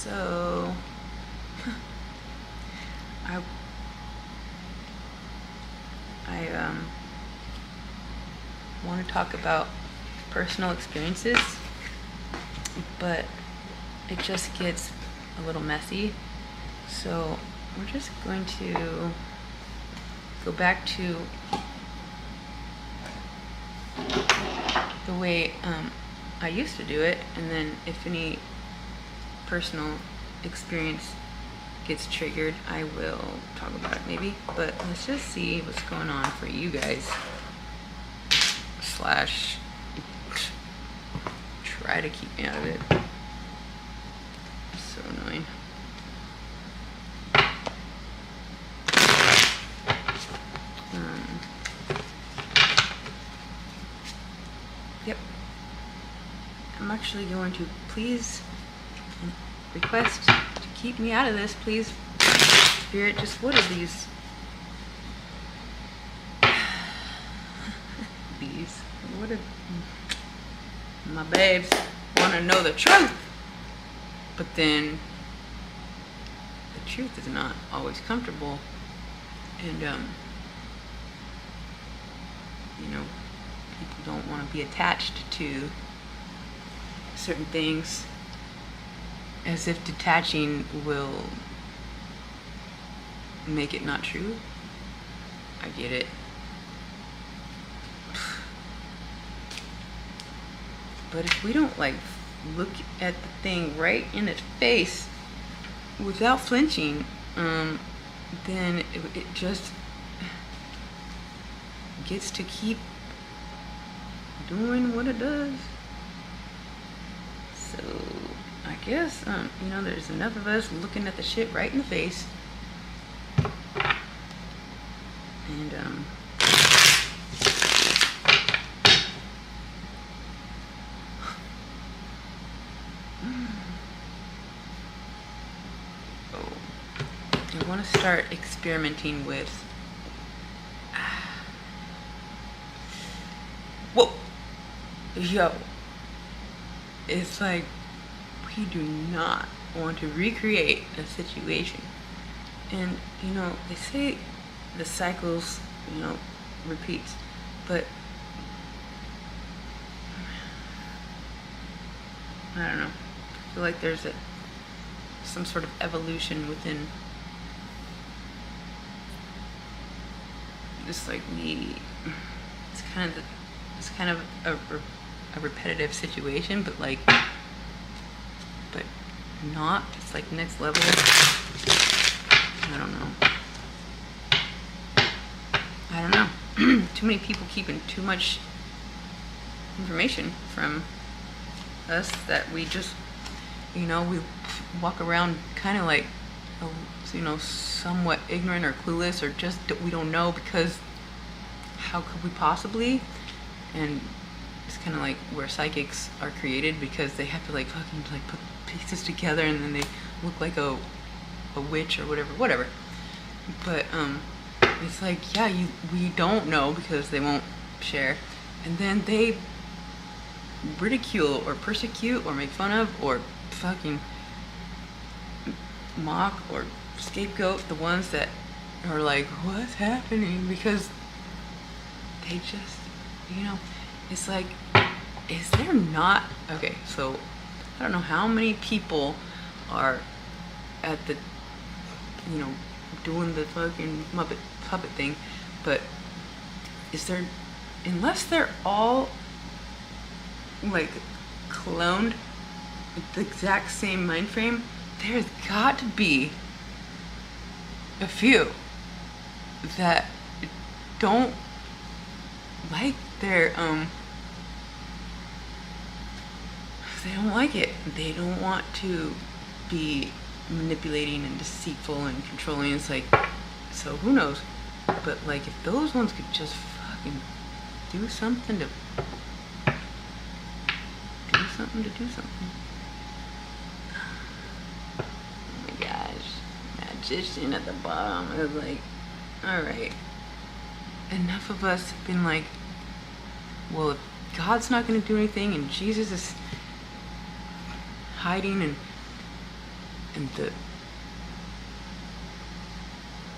So I want to talk about personal experiences, but it just gets a little messy. So we're just going to go back to the way I used to do it, and then if any personal experience gets triggered, I will talk about it maybe. But let's just see what's going on for you guys. Slash try to keep me out of it. It's so annoying. Yep. I'm actually going to please request to keep me out of this, please. Spirit, just what are these? These. What are my babes want to know the truth, but then the truth is not always comfortable, and you know, people don't want to be attached to certain things, as if detaching will make it not true. I get it. But if we don't like look at the thing right in its face without flinching, then it just gets to keep doing what it does. So I guess you know, there's enough of us looking at the shit right in the face, and I want to start experimenting with whoa, yo, it's like we do not want to recreate a situation. And you know, they say the cycles, you know, repeats, but I don't know, I feel like there's some sort of evolution within this, like it's kind of a repetitive situation, but like, but not, it's like next level. I don't know. Too many people keeping too much information from us that we just, you know, we walk around kind of like, you know, somewhat ignorant or clueless, or just we don't know, because how could we possibly? And it's kind of like where psychics are created, because they have to like fucking like put pieces together, and then they look like a witch or whatever. But it's like, yeah, we don't know because they won't share, and then they ridicule or persecute or make fun of or fucking mock or scapegoat the ones that are like, what's happening? Because they just, you know, it's like, is there not, okay, so I don't know how many people are at the, you know, doing the fucking Muppet puppet thing, but is there, unless they're all like cloned with the exact same mind frame, there's got to be a few that don't like their they don't like it. They don't want to be manipulating and deceitful and controlling. It's like, so who knows? But like, if those ones could just fucking do something. Oh my gosh, magician at the bottom. I was like, all right. Enough of us have been like, well, if God's not going to do anything and Jesus is hiding and and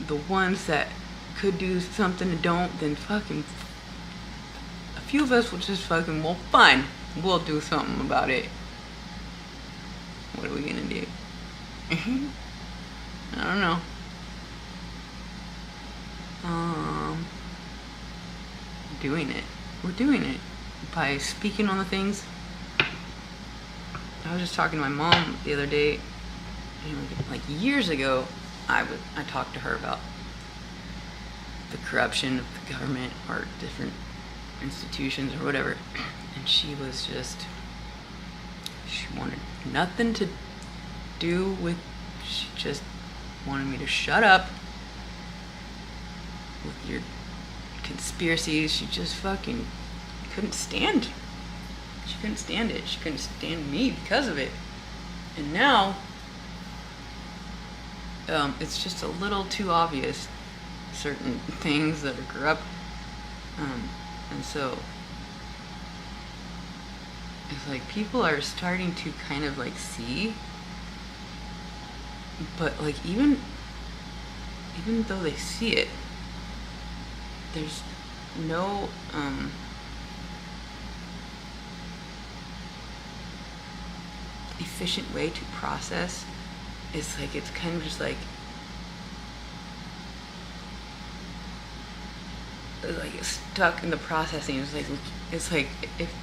the ones that could do something and don't, then fucking a few of us will just fucking, well, fine, we'll do something about it. What are we gonna do? I don't know. Doing it. We're doing it by speaking on the things. I was just talking to my mom the other day, like years ago. I talked to her about the corruption of the government or different institutions or whatever, and she wanted nothing to do with. She just wanted me to shut up with your conspiracies. She just fucking couldn't stand. She couldn't stand it. She couldn't stand me because of it. And now, it's just a little too obvious, certain things that are corrupt. And so, it's like people are starting to kind of like see, but like even though they see it, there's no efficient way to process. It's like it's kind of just like it's stuck in the processing. It's like if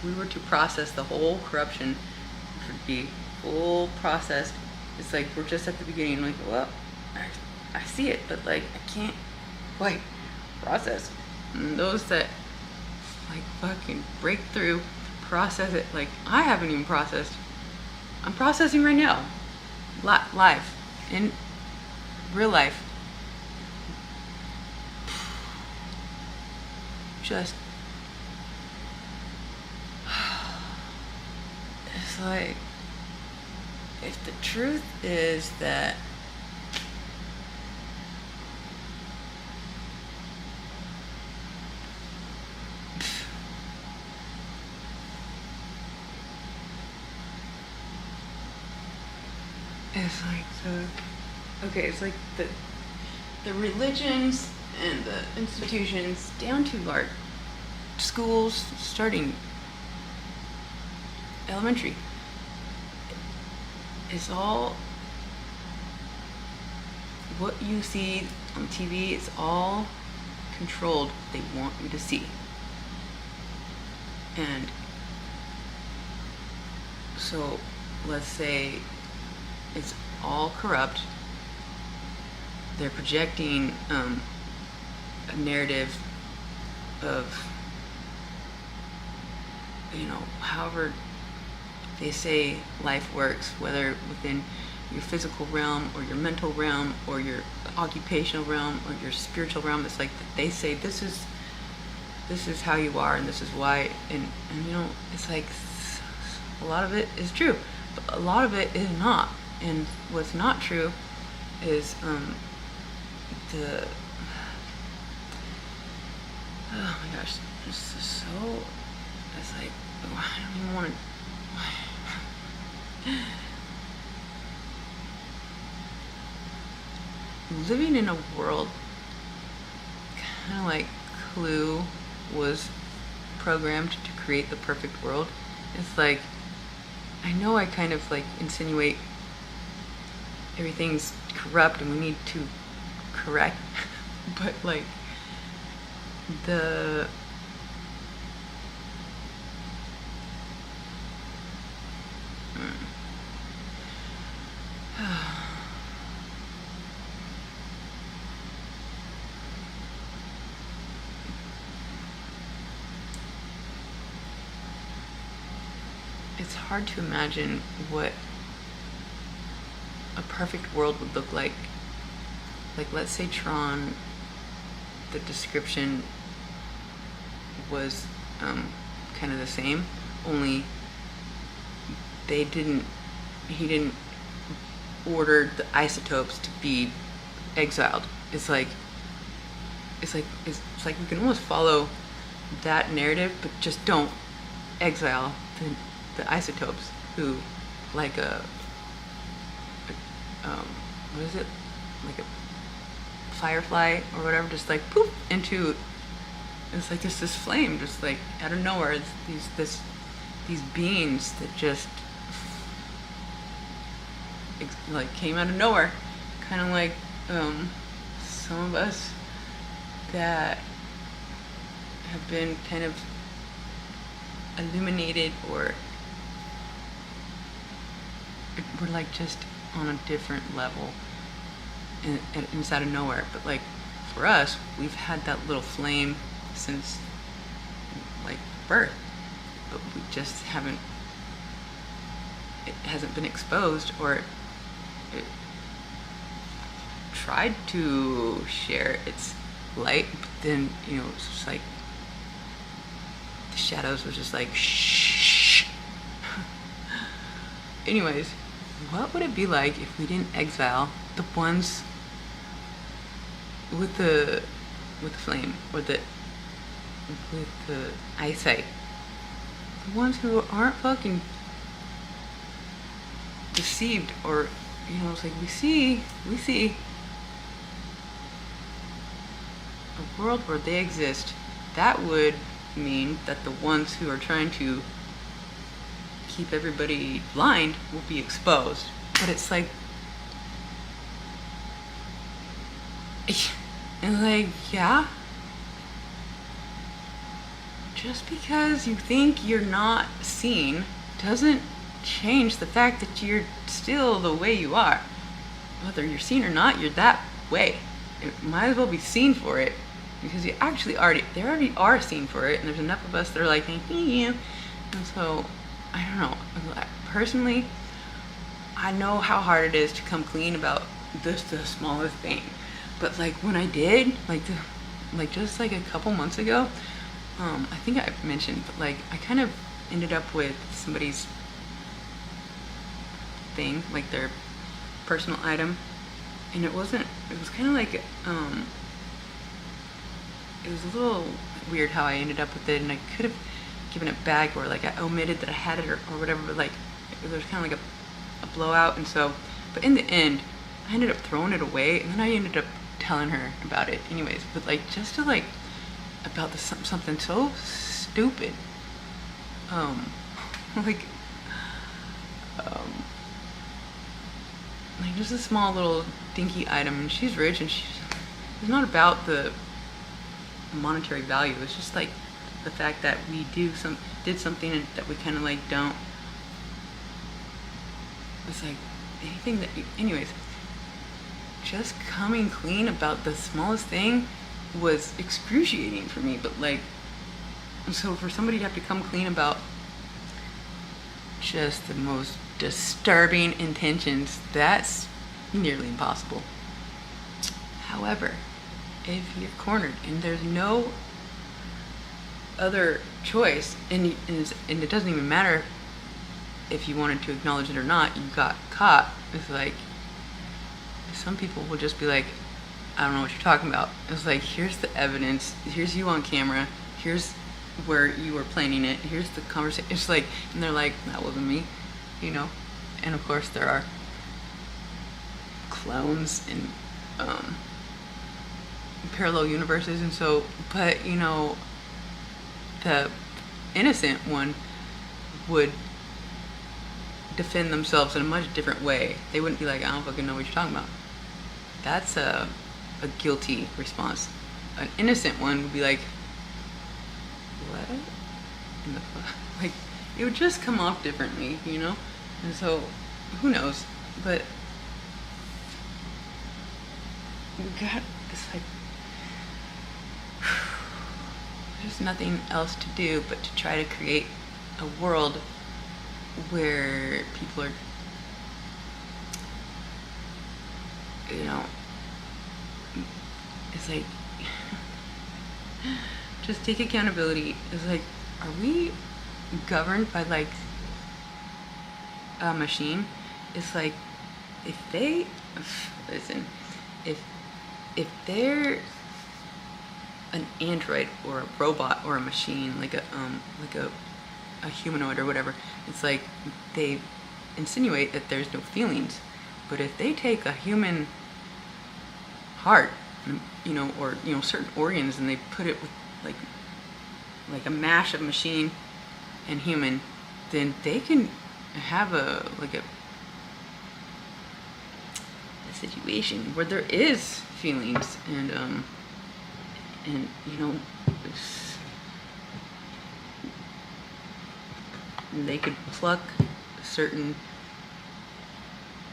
we were to process the whole corruption, it would be full processed. It's like we're just at the beginning, like, well, I see it, but like I can't quite process. And those that like fucking break through, process it, like I haven't even processed. I'm processing right now, live, in real life. Just, it's like, if the truth is that it's like it's like the religions and the institutions down to our schools, starting elementary, it's all what you see on TV. It's all controlled. They want you to see. And so let's say it's all corrupt. They're projecting a narrative of, however they say life works, whether within your physical realm or your mental realm or your occupational realm or your spiritual realm. It's like they say this is how you are and this is why, and it's like a lot of it is true, but a lot of it is not. And what's not true is the, oh my gosh, this is so, it's like, I don't even want to, living in a world kind of like Clue was programmed to create the perfect world. It's like, I know I kind of like insinuate everything's corrupt and we need to correct, but like the it's hard to imagine what a perfect world would look like. Like, let's say Tron, the description was kind of the same, only he didn't order the isotopes to be exiled. It's like we can almost follow that narrative, but just don't exile the isotopes, who like a what is it, like a firefly or whatever, just like poof into, it's like just this flame, just like out of nowhere. It's these beings that just like came out of nowhere, kind of like some of us that have been kind of illuminated, or we're like just on a different level inside of nowhere. But like for us, we've had that little flame since like birth, but we just haven't, it hasn't been exposed, or it tried to share its light, but then, you know, it's just like the shadows was just like shh. Anyways, what would it be like if we didn't exile the ones with the flame, or with the eyesight, the ones who aren't fucking deceived, or, you know, it's like we see a world where they exist. That would mean that the ones who are trying to keep everybody blind will be exposed. But it's like, and like, yeah, just because you think you're not seen doesn't change the fact that you're still the way you are. Whether you're seen or not, you're that way. It might as well be seen for it, because you actually they already are seen for it, and there's enough of us that are like, yeah. And so, I don't know, personally, I know how hard it is to come clean about the smallest thing. But like when I did, like just like a couple months ago, I think I mentioned, but like I kind of ended up with somebody's thing, like their personal item, and it was kind of like, it was a little weird how I ended up with it, and I could have given it back, or like I omitted that I had it, or whatever, but like there was kind of like a blowout. And so, but in the end I ended up throwing it away, and then I ended up telling her about it anyways. But like, just to like, about something so stupid, like just a small little dinky item, and she's rich, and it's not about the monetary value. It's just like the fact that we did something, and that we kind of like don't. It's like anything that, anyways, just coming clean about the smallest thing was excruciating for me. But like, so for somebody to have to come clean about just the most disturbing intentions, that's nearly impossible. However, if you're cornered and there's no other choice, and it doesn't even matter if you wanted to acknowledge it or not, you got caught. It's like, some people will just be like, I don't know what you're talking about. It's like, here's the evidence, here's you on camera, here's where you were planning it, here's the conversation. It's like, and they're like, that wasn't me, you know. And of course there are clones and parallel universes, and so, but you know, the innocent one would defend themselves in a much different way. They wouldn't be like, I don't fucking know what you're talking about. That's a guilty response. An innocent one would be like, what in the fuck? Like, it would just come off differently, you know. And so, who knows? But we got this, like, there's nothing else to do but to try to create a world where people are, you know, it's like, just take accountability. It's like, are we governed by like a machine? It's like, if they, listen, if they're an android or a robot or a machine, like a humanoid or whatever, it's like they insinuate that there's no feelings. But if they take a human heart, or certain organs, and they put it with like a mash of machine and human, then they can have a situation where there is feelings, and they could pluck certain,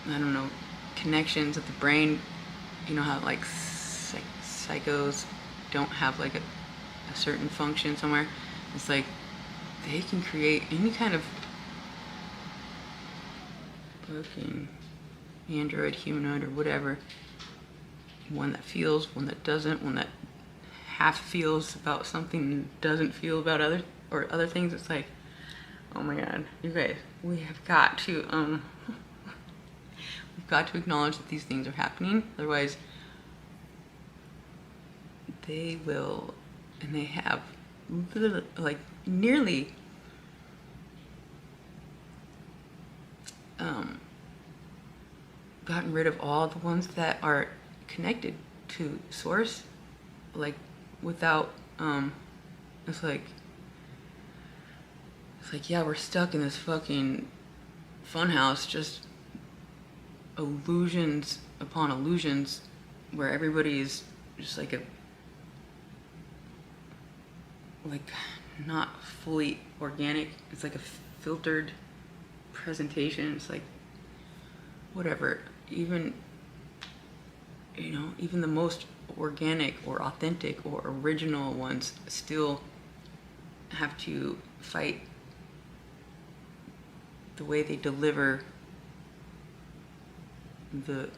I don't know, connections of the brain. You know how like psychos don't have like a certain function somewhere. It's like they can create any kind of fucking android, humanoid, or whatever. One that feels, one that doesn't, one that half feels about something and doesn't feel about other things. It's like, oh my god, you guys, we have got to we've got to acknowledge that these things are happening. Otherwise, they will, and they have, like nearly gotten rid of all the ones that are connected to source, like without it's like yeah, we're stuck in this fucking funhouse, just illusions upon illusions, where everybody is just like not fully organic. It's like a filtered presentation. It's like whatever. Even the most organic or authentic or original ones still have to fight the way they deliver the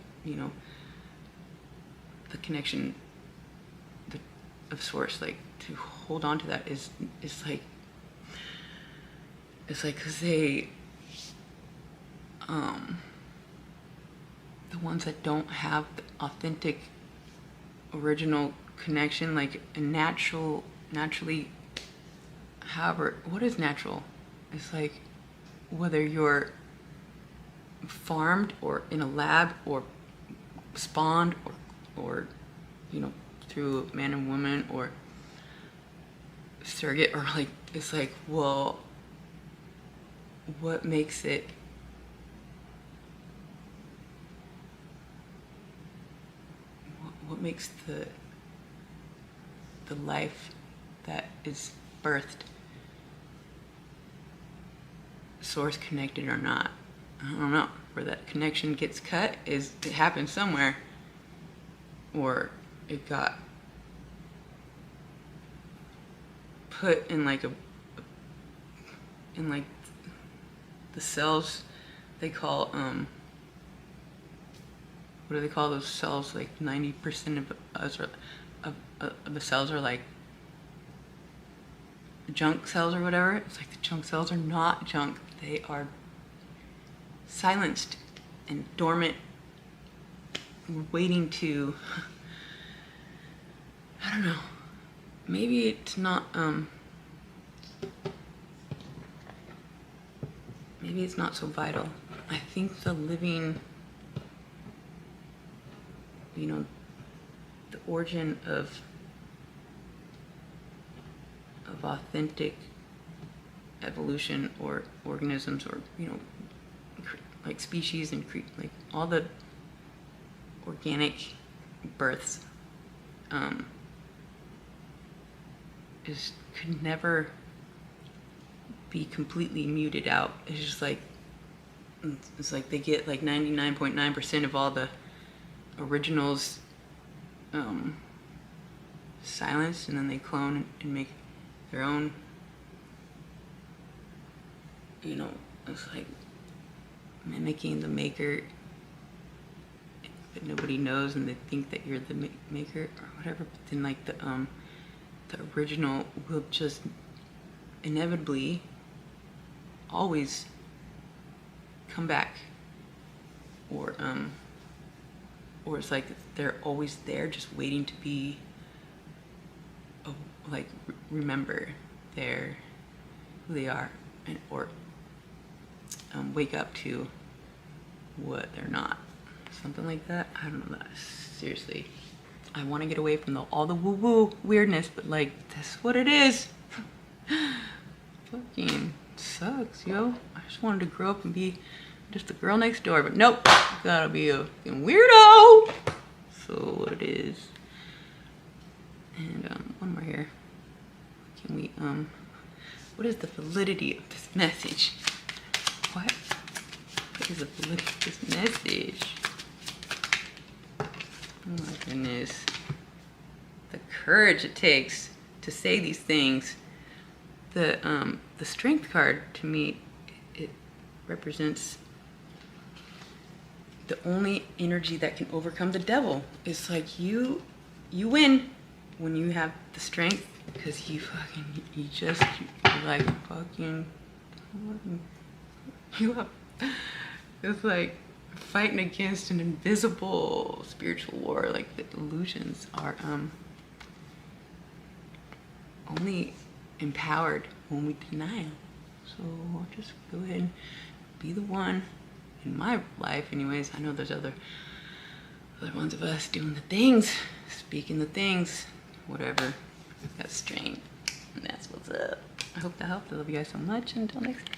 connection of source. Like, to hold on to that is like, because they the ones that don't have the authentic original connection, like a naturally, however, what is natural? It's like whether you're farmed or in a lab or spawned or through man and woman or surrogate, or like, it's like, well, what makes it the life that is birthed source connected or not? I don't know. Where that connection gets cut, is it happened somewhere, or it got put in like the cells they call what do they call those cells? Like 90% of us of the cells are like junk cells or whatever. It's like the junk cells are not junk. They are silenced and dormant, waiting to, I don't know, maybe it's not so vital. I think the living, the origin of authentic evolution, or organisms, or like species, and like all the organic births could never be completely muted out. It's just like, it's like they get like 99.9% of all the originals silenced, and then they clone and make their own. It's like mimicking the maker, but nobody knows, and they think that you're the maker or whatever. But then like the original will just inevitably always come back, or it's like they're always there, just waiting to be remember who they are, or wake up to what they're not. something like that. I don't know. Seriously, I want to get away from all the woo-woo weirdness, but like, that's what it is. Fucking sucks, yo. I just wanted to grow up and be just the girl next door, but nope, gotta be a fucking weirdo. So what it is. And one more here. Can we what is the validity of this message? What is the validity of this message? Oh my goodness. The courage it takes to say these things. The strength card, to me, it represents the only energy that can overcome the devil. It's like you win when you have the strength, because you're like fucking, it's like fighting against an invisible spiritual war. Like, the illusions are only empowered when we deny them. So I'll just go ahead and be the one in my life anyways. I know there's other ones of us doing the things, speaking the things, whatever. Got strength, and that's what's up. I hope that helped. I love you guys so much. Until next time.